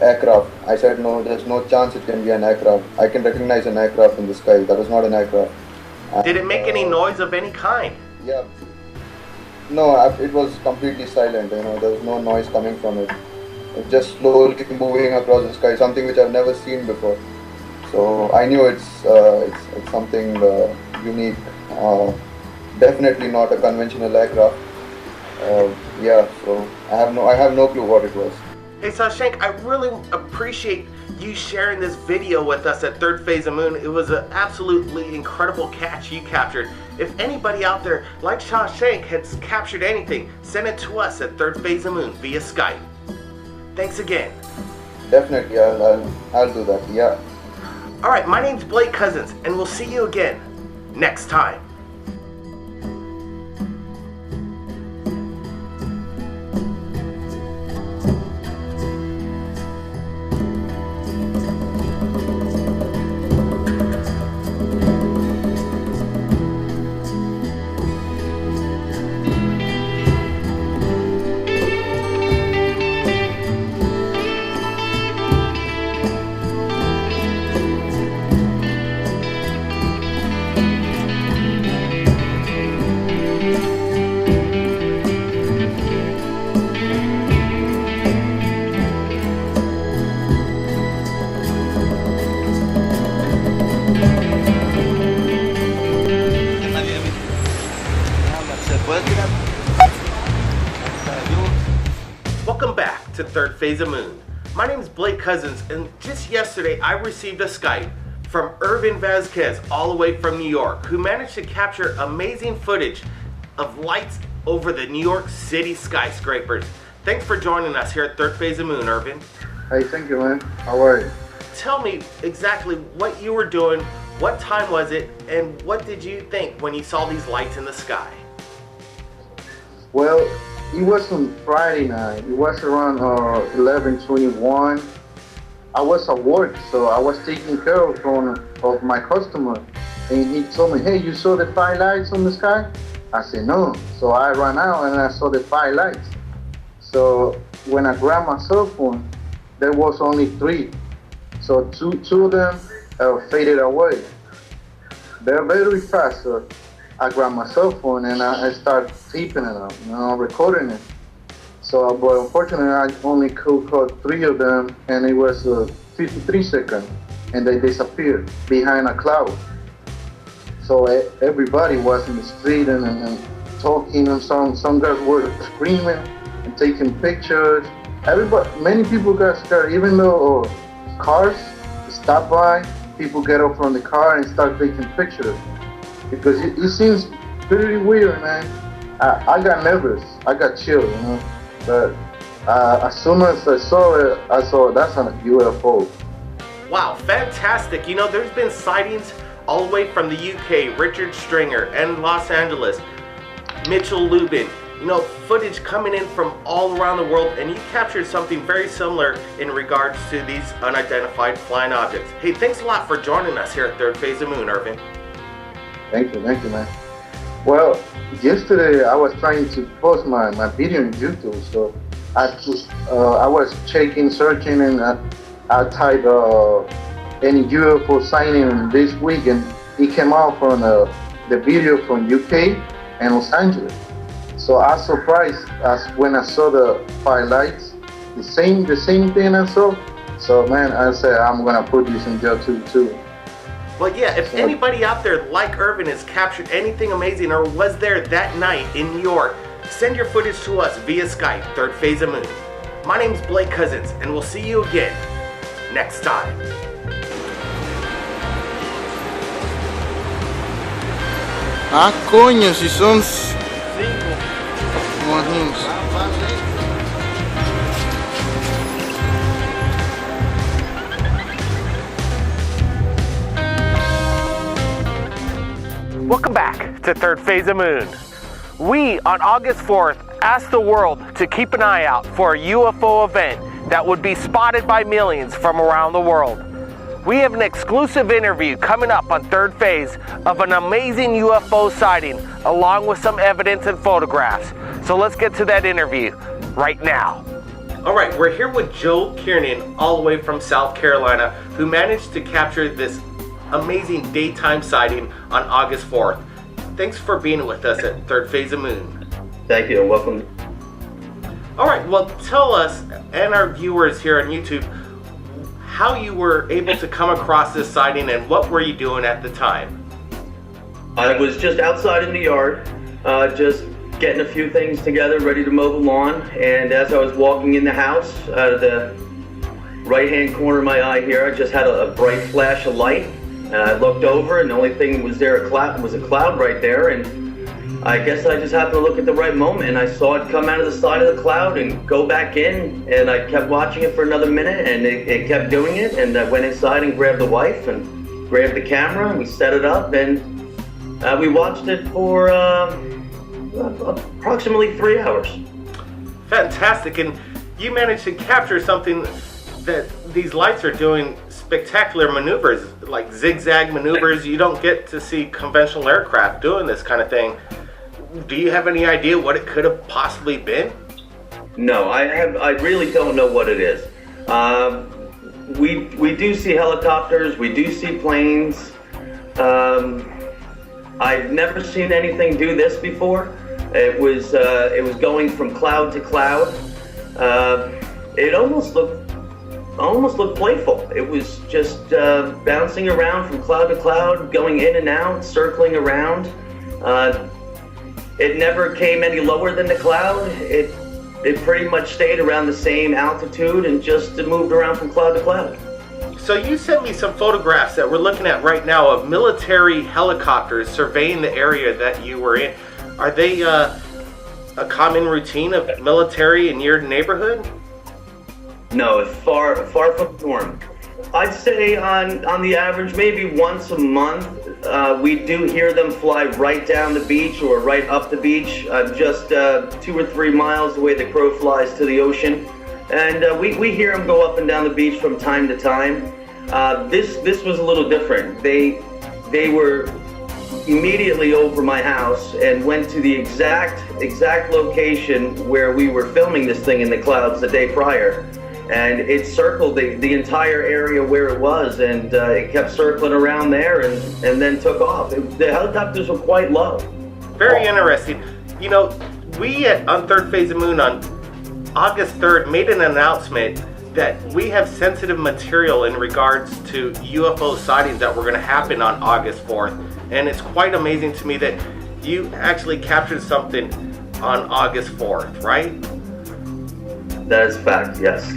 aircraft. I said no, there's no chance it can be an aircraft. I can recognize an aircraft in the sky. That was not an aircraft. And, did it make any noise of any kind? Yeah. No, it was completely silent. You know, there was no noise coming from it. It's just slowly moving across the sky, something which I've never seen before. So I knew it's something unique. definitely not a conventional aircraft. Yeah, so I have no clue what it was. Hey Shawshank, I really appreciate you sharing this video with us at Third Phase of Moon. It was an absolutely incredible catch you captured. If anybody out there like Shawshank has captured anything, send it to us at Third Phase of Moon via Skype. Thanks again. Definitely, I'll do that, yeah. Alright, my name's Blake Cousins, and we'll see you again next time. Welcome back to Third Phase of Moon. My name is Blake Cousins, and just yesterday I received a Skype from Irvin Vasquez all the way from New York, who managed to capture amazing footage of lights over the New York City skyscrapers. Thanks for joining us here at Third Phase of Moon, Irvin. Hey, thank you, man. How are you? Tell me exactly what you were doing, what time was it, and what did you think when you saw these lights in the sky? Well, it was on Friday night. It was around 11:21. I was at work, so I was taking care of my customer, and he told me, "Hey, you saw the 5 lights on the sky?" I said, "No." So I ran out and I saw the 5 lights. So when I grabbed my cell phone, there was only 3. So two of them faded away. They're very fast. So I grabbed my cell phone and I started taping it up, recording it. So, but unfortunately, I only could caught 3 of them, and it was 53 seconds, and they disappeared behind a cloud. So everybody was in the street and talking, and some guys were screaming and taking pictures. Many people got scared, even though cars stopped by, people get up from the car and start taking pictures. Because it seems pretty weird, man. I got nervous. I got chilled, But as soon as I saw it, I saw that's a UFO. Wow, fantastic. There's been sightings all the way from the UK, Richard Stringer, and Los Angeles, Mitchell Lubin. Footage coming in from all around the world, and you captured something very similar in regards to these unidentified flying objects. Hey, thanks a lot for joining us here at Third Phase of Moon, Irvin. Thank you, man. Well, yesterday I was trying to post my video on YouTube, so I was searching, and I typed any UFO sighting this week, and it came out from the video from UK and Los Angeles. So I was surprised when I saw the 5 lights, the same thing I saw. So man, I said I'm gonna put this in YouTube too. Well, yeah, if anybody out there like Irvin has captured anything amazing or was there that night in New York, send your footage to us via Skype, Third Phase of Moon. My name's Blake Cousins, and we'll see you again next time. Ah, coño, si son 5. Imagínense. Welcome back to Third Phase of Moon. We, on August 4th, asked the world to keep an eye out for a UFO event that would be spotted by millions from around the world. We have an exclusive interview coming up on Third Phase of an amazing UFO sighting, along with some evidence and photographs. So let's get to that interview right now. All right, we're here with Joe Kiernan, all the way from South Carolina, who managed to capture this amazing daytime sighting on August 4th. Thanks for being with us at Third Phase of Moon. Thank you, welcome. All right, well, tell us and our viewers here on YouTube how you were able to come across this sighting and what were you doing at the time? I was just outside in the yard, just getting a few things together, ready to mow the lawn, and as I was walking in the house, out of the right-hand corner of my eye here, I just had a bright flash of light, and I looked over, and the only thing was there was a cloud right there, and I guess I just happened to look at the right moment, and I saw it come out of the side of the cloud and go back in, and I kept watching it for another minute, and it kept doing it, and I went inside and grabbed the wife, and grabbed the camera, and we set it up, and we watched it for approximately 3 hours. Fantastic, and you managed to capture something that these lights are doing spectacular maneuvers, like zigzag maneuvers. You don't get to see conventional aircraft doing this kind of thing. Do you have any idea what it could have possibly been? No, I really don't know what it is. We do see helicopters, we do see planes. I've never seen anything do this before. It was going from cloud to cloud. It almost looked playful. It was just bouncing around from cloud to cloud, going in and out, circling around. It never came any lower than the cloud. It pretty much stayed around the same altitude and just moved around from cloud to cloud. So you sent me some photographs that we're looking at right now of military helicopters surveying the area that you were in. Are they a common routine of military in your neighborhood? No, it's far from the norm. I'd say on the average, maybe once a month, we do hear them fly right down the beach or right up the beach, just 2 or 3 miles the way the crow flies to the ocean. And we hear them go up and down the beach from time to time. This was a little different. They were immediately over my house and went to the exact location where we were filming this thing in the clouds the day prior. And it circled the entire area where it was, and it kept circling around there and then took off. The helicopters were quite low. Very interesting. You know, we on Third Phase of Moon on August 3rd made an announcement that we have sensitive material in regards to UFO sightings that were going to happen on August 4th. And it's quite amazing to me that you actually captured something on August 4th, right? That is fact, yes.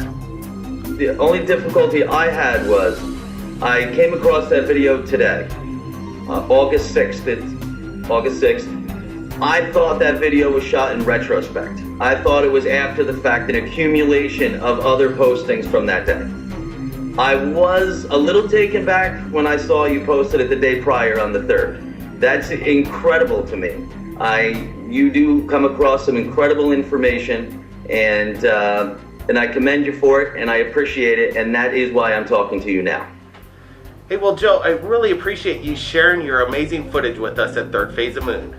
The only difficulty I had was I came across that video today, August 6th. I thought that video was shot in retrospect. I thought it was after the fact, an accumulation of other postings from that day. I was a little taken back when I saw you posted it the day prior on the 3rd. That's incredible to me. You do come across some incredible information, and I commend you for it, and I appreciate it, and that is why I'm talking to you now. Hey, well, Joe, I really appreciate you sharing your amazing footage with us at Third Phase of Moon.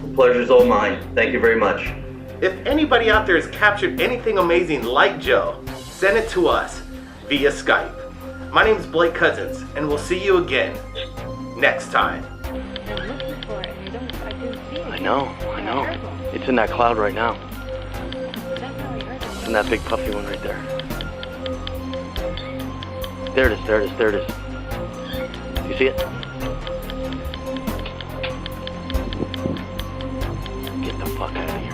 The pleasure's all mine. Thank you very much. If anybody out there has captured anything amazing like Joe, send it to us via Skype. My name is Blake Cousins, and we'll see you again next time. I know. It's in that cloud right now. It's in that big puffy one right there. There it is. You see it? Get the fuck out of here.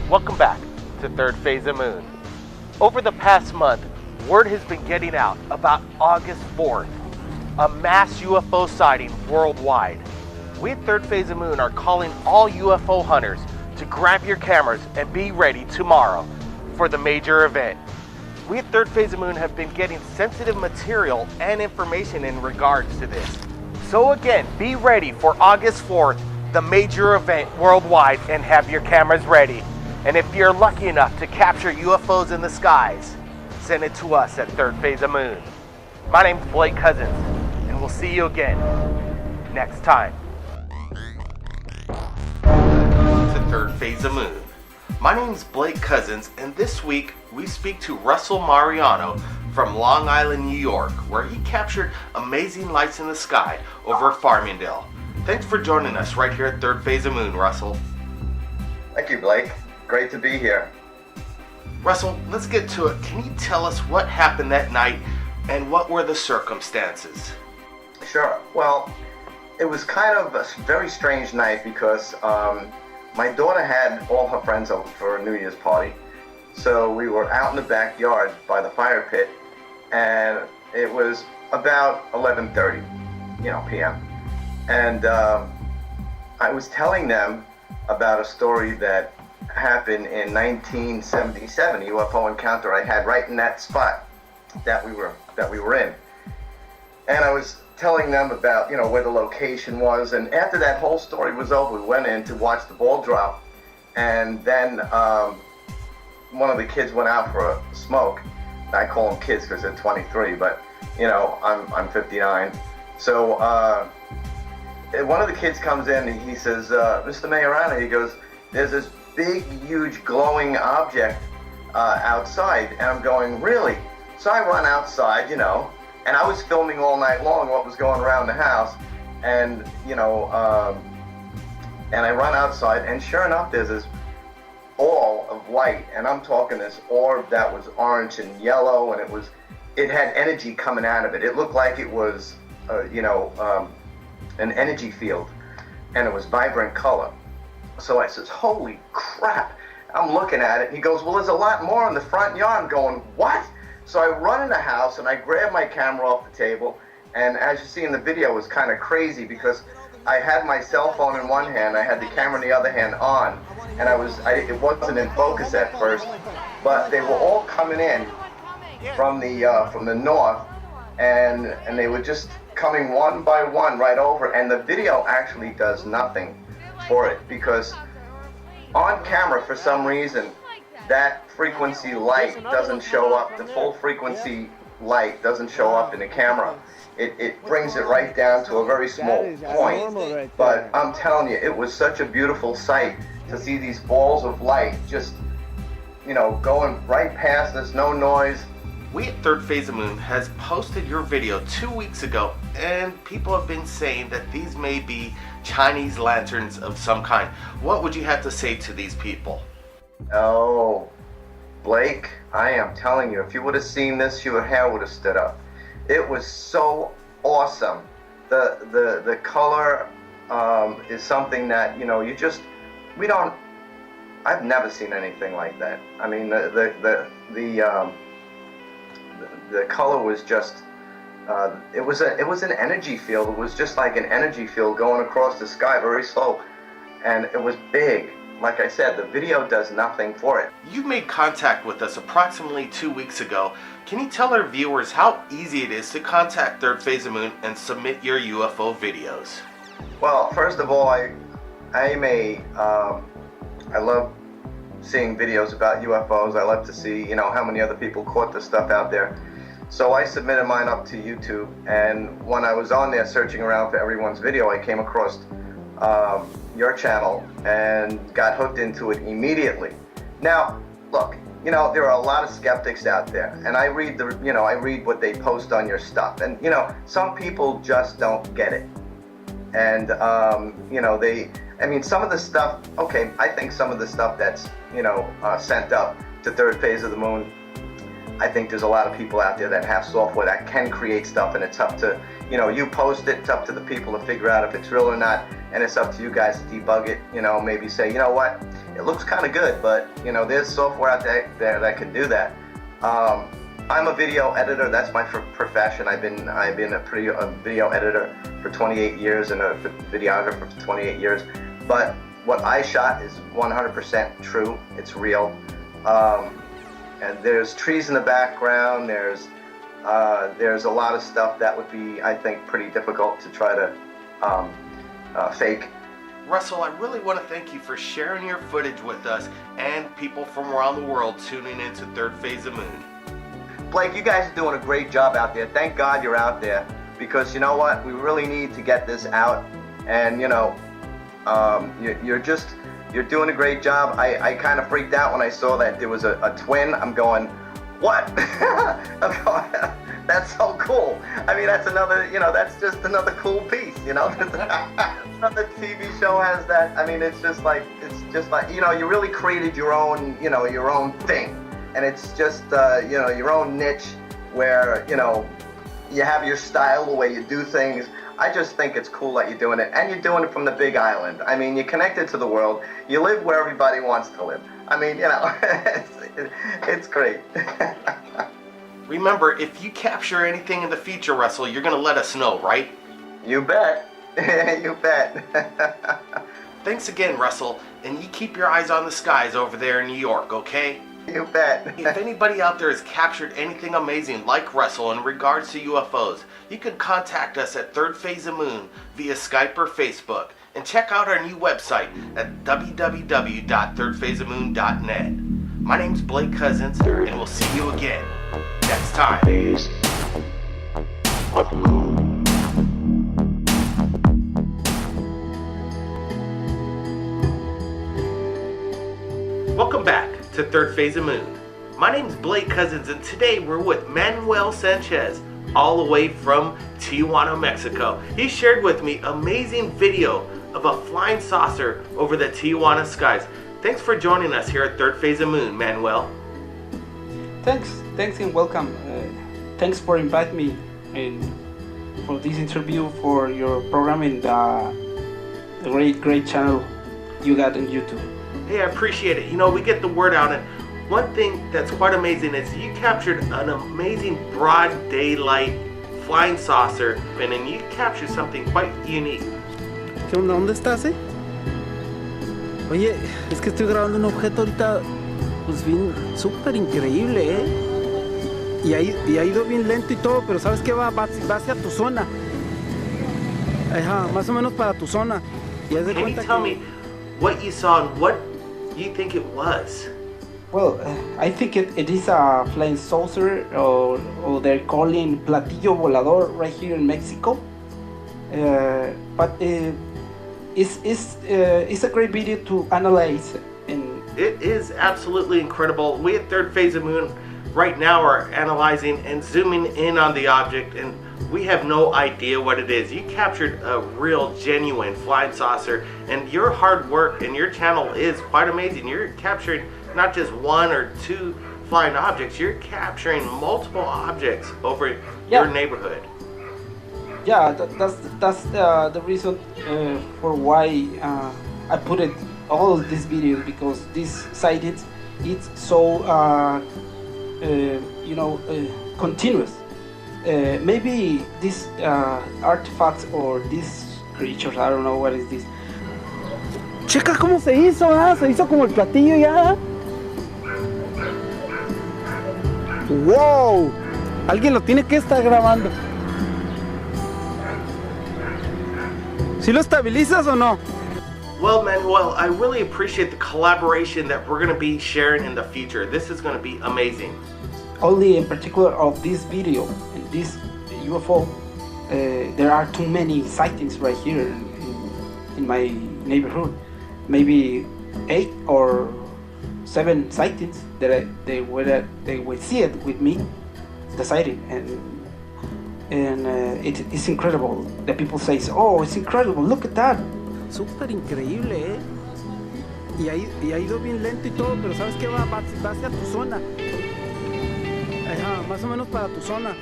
Welcome back to Third Phase of Moon. Over the past month, word has been getting out about August 4th, a mass UFO sighting worldwide. We at Third Phase of Moon are calling all UFO hunters to grab your cameras and be ready tomorrow for the major event. We at Third Phase of Moon have been getting sensitive material and information in regards to this. So again, be ready for August 4th, the major event worldwide, and have your cameras ready. And if you're lucky enough to capture UFOs in the skies, send it to us at Third Phase of Moon. My name's Blake Cousins, and we'll see you again next time. To Third Phase of Moon. My name's Blake Cousins, and this week we speak to Russell Mariano from Long Island, New York, where he captured amazing lights in the sky over Farmingdale. Thanks for joining us right here at Third Phase of Moon, Russell. Thank you, Blake. Great to be here. Russell, let's get to it. Can you tell us what happened that night and what were the circumstances? Sure. Well, it was kind of a very strange night because my daughter had all her friends over for a New Year's party. So we were out in the backyard by the fire pit, and it was about 11:30, p.m. And I was telling them about a story that happened in 1977, a UFO encounter I had right in that spot that we were in. And I was telling them about, where the location was. And after that whole story was over, we went in to watch the ball drop. And then one of the kids went out for a smoke. I call them kids because they're 23, but I'm 59. So one of the kids comes in and he says, Mr. Majorana, he goes, there's this big, huge glowing object outside. And I'm going, really? So I run outside, and I was filming all night long what was going around the house. And, and I run outside, and sure enough, there's this ball of light, and I'm talking this orb that was orange and yellow, and it had energy coming out of it. It looked like it was, an energy field, and it was vibrant color. So I says, holy crap. I'm looking at it, and he goes, well, there's a lot more in the front yard. I'm going, what? So I run in the house, and I grab my camera off the table, and as you see in the video, it was kind of crazy because I had my cell phone in one hand, I had the camera in the other hand on, and it wasn't in focus at first, but they were all coming in from the north, and they were just coming one by one right over, and the video actually does nothing for it because on camera, for some reason, that frequency light doesn't show up. The full frequency light doesn't show up in the camera. It brings it right down to a very small point. But I'm telling you, it was such a beautiful sight to see these balls of light just, going right past us, no noise. We at Third Phase of Moon has posted your video 2 weeks ago, and people have been saying that these may be Chinese lanterns of some kind. What would you have to say to these people? Oh, Blake, I am telling you, if you would have seen this, your hair would have stood up. It was so awesome. The color is something that, I've never seen anything like that. I mean, the color was just, it was an energy field. It was just like an energy field going across the sky very slow, and it was big. Like I said, the video does nothing for it. You made contact with us approximately 2 weeks ago. Can you tell our viewers how easy it is to contact Third Phase of Moon and submit your UFO videos? Well, first of all, I love seeing videos about UFOs. I love to see, how many other people caught the stuff out there. So I submitted mine up to YouTube, and when I was on there searching around for everyone's video, I came across your channel and got hooked into it immediately. Now, look, there are a lot of skeptics out there, and I read I read what they post on your stuff, and some people just don't get it. And some of the stuff, okay, I think some of the stuff that's sent up to Third Phase of the Moon, I think there's a lot of people out there that have software that can create stuff, and it's up to, you post it, it's up to the people to figure out if it's real or not, and it's up to you guys to debug it, maybe say, you know what, it looks kind of good, but, there's software out there that can do that. I'm a video editor, that's my profession. I've been a video editor for 28 years and a videographer for 28 years, but what I shot is 100% true, it's real. And there's trees in the background, there's a lot of stuff that would be, I think, pretty difficult to try to fake. Russell, I really want to thank you for sharing your footage with us and people from around the world tuning into Third Phase of Moon. Blake, you guys are doing a great job out there. Thank God you're out there, because you know what? We really need to get this out, and you're doing a great job. I kind of freaked out when I saw that there was a twin. I'm going, what? That's so cool. I mean, that's another, that's just another cool piece, Another TV show has that. I mean, it's just like, you really created your own, your own thing. And it's just, your own niche where, you have your style, the way you do things. I just think it's cool that you're doing it. And you're doing it from the big island. I mean, you're connected to the world. You live where everybody wants to live. I mean, it's great. Remember, if you capture anything in the future, Russell, you're going to let us know, right? You bet. You bet. Thanks again, Russell. And you keep your eyes on the skies over there in New York, okay? You bet. If anybody out there has captured anything amazing like Russell in regards to UFOs, you can contact us at Third Phase of Moon via Skype or Facebook. And check out our new website at www.thirdphaseofmoon.net. My name's Blake Cousins, and we'll see you again next time. Welcome back to Third Phase of Moon. My name's Blake Cousins, and today we're with Manuel Sanchez, all the way from Tijuana, Mexico. He shared with me amazing video of a flying saucer over the Tijuana skies. Thanks for joining us here at Third Phase of Moon, Manuel. Thanks and welcome. Thanks for inviting me and for this interview, for your program and the great channel you got on YouTube. Hey, I appreciate it. We get the word out, and one thing that's quite amazing is you captured an amazing broad daylight flying saucer, and then you captured something quite unique. ¿Qué onda? ¿Dónde estás, Oye, es que estoy grabando un objeto ahorita, pues bien, súper increíble, Y ha ido bien lento y todo, pero ¿sabes qué? Va hacia tu zona. Ajá, más o menos para tu zona. Y haz de Can you cuenta tell que... me what you saw and what you think it was? Well, I think it is a flying saucer, or they're calling platillo volador right here in Mexico. But it's a great video to analyze. And it is absolutely incredible. We at Third Phase of Moon right now are analyzing and zooming in on the object, and we have no idea what it is. You captured a real genuine flying saucer, and your hard work and your channel is quite amazing. You're capturing not just one or two flying objects, you're capturing multiple objects over your neighborhood. Yeah, that's the reason for why I put it all of these videos, because this sighting it's so continuous. Maybe these artifacts or these creatures, I don't know what is this. Checa cómo se hizo, se hizo como el platillo ya. Wow, alguien lo tiene que estar grabando. ¿Sí lo estabilizas o no? Well, Manuel, I really appreciate the collaboration that we're going to be sharing in the future. This is going to be amazing. Only in particular of this video and this UFO, there are too many sightings right here in my neighborhood. Maybe 8 or 7 sightings that they will see it with me, the sighting, and it's incredible. The people say, "Oh, it's incredible! Look at that!" Súper increíble, y ha ido bien lento y todo, pero sabes que va hacia tu zona. Ajá, más o menos para tu zona.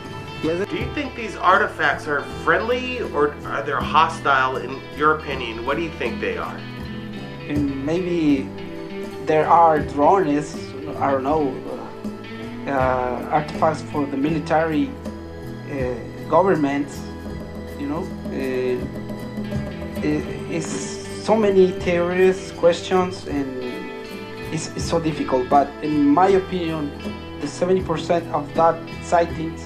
Do you think these artifacts are friendly or are they hostile in your opinion? What do you think they are? And maybe there are drones, I don't know, artifacts for the military governments, it's so many theories, questions, and it's so difficult. But in my opinion, the 70% of that sightings,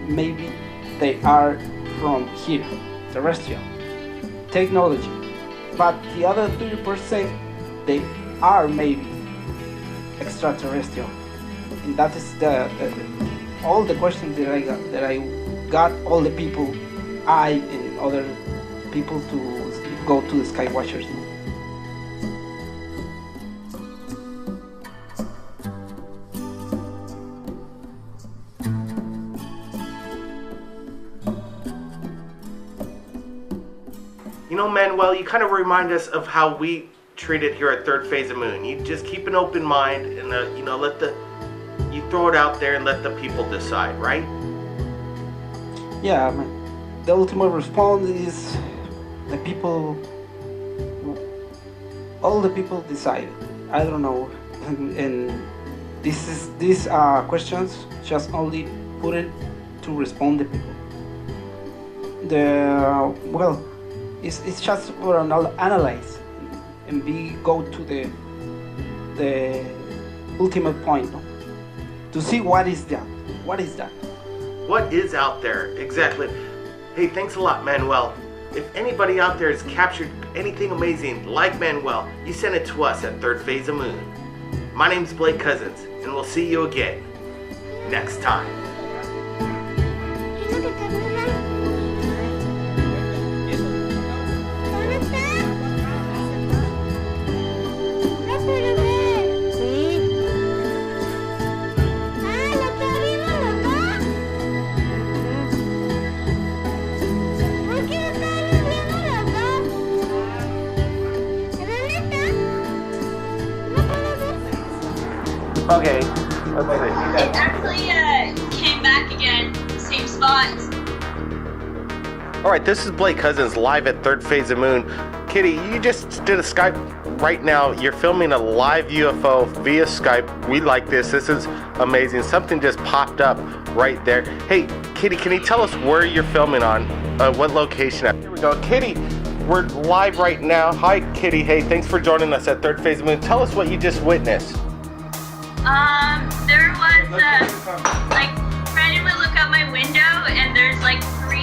maybe they are from here, terrestrial technology. But the other 30%, they are maybe extraterrestrial. And that is all the questions that I got all the people, I and other people to go to the Sky Watchers. Manuel, you kind of remind us of how we treat it here at Third Phase of Moon. You just keep an open mind and, you throw it out there and let the people decide, right? Yeah, the ultimate response is the people, all the people decide. I don't know, and these questions just only put it to respond the people. It's just for an analyze and go to the ultimate point, no? To see what is that. What is that? What is out there? Exactly. Hey, thanks a lot, Manuel. If anybody out there has captured anything amazing like Manuel, you send it to us at Third Phase of Moon. My name's Blake Cousins, and we'll see you again next time. Okay, let's see. It actually came back again, same spot. Alright, this is Blake Cousins live at Third Phase of Moon. Kitty, you just did a Skype right now. You're filming a live UFO via Skype. We like this. This is amazing. Something just popped up right there. Hey, Kitty, can you tell us where you're filming on? What location? Here we go. Kitty, we're live right now. Hi, Kitty. Hey, thanks for joining us at Third Phase of Moon. Tell us what you just witnessed. There was, Brandon would look out my window and there's like three,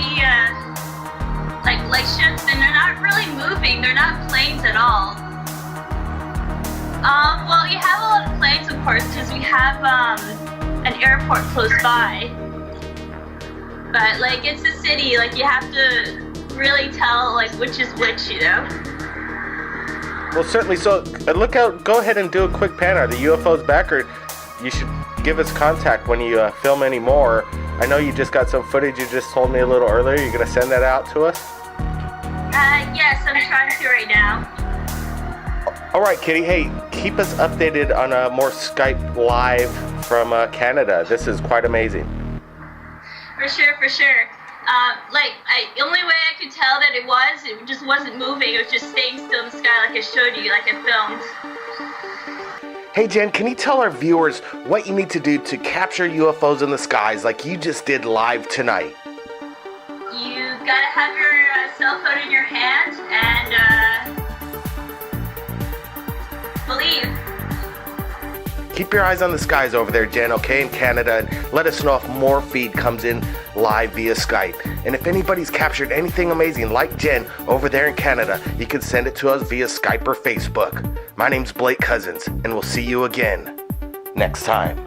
light ships and they're not really moving. They're not planes at all. Well, you have a lot of planes, of course, because we have, an airport close by. But, it's a city, you have to really tell, which is which, you know? Well, certainly. So, look out. Go ahead and do a quick pan. Are the UFOs back, or you should give us contact when you film any more? I know you just got some footage you just told me a little earlier. You're going to send that out to us? Yes, I'm trying to right now. All right, Kitty. Hey, keep us updated on more Skype live from Canada. This is quite amazing. For sure, for sure. The only way I could tell that it just wasn't moving. It was just staying still in the sky like I showed you, like I filmed. Hey, Jen, can you tell our viewers what you need to do to capture UFOs in the skies like you just did live tonight? You gotta have your cell phone in your hand and, believe. Keep your eyes on the skies over there, Jen, okay, in Canada, and let us know if more feed comes in live via Skype. And if anybody's captured anything amazing like Jen over there in Canada, you can send it to us via Skype or Facebook. My name's Blake Cousins, and we'll see you again next time.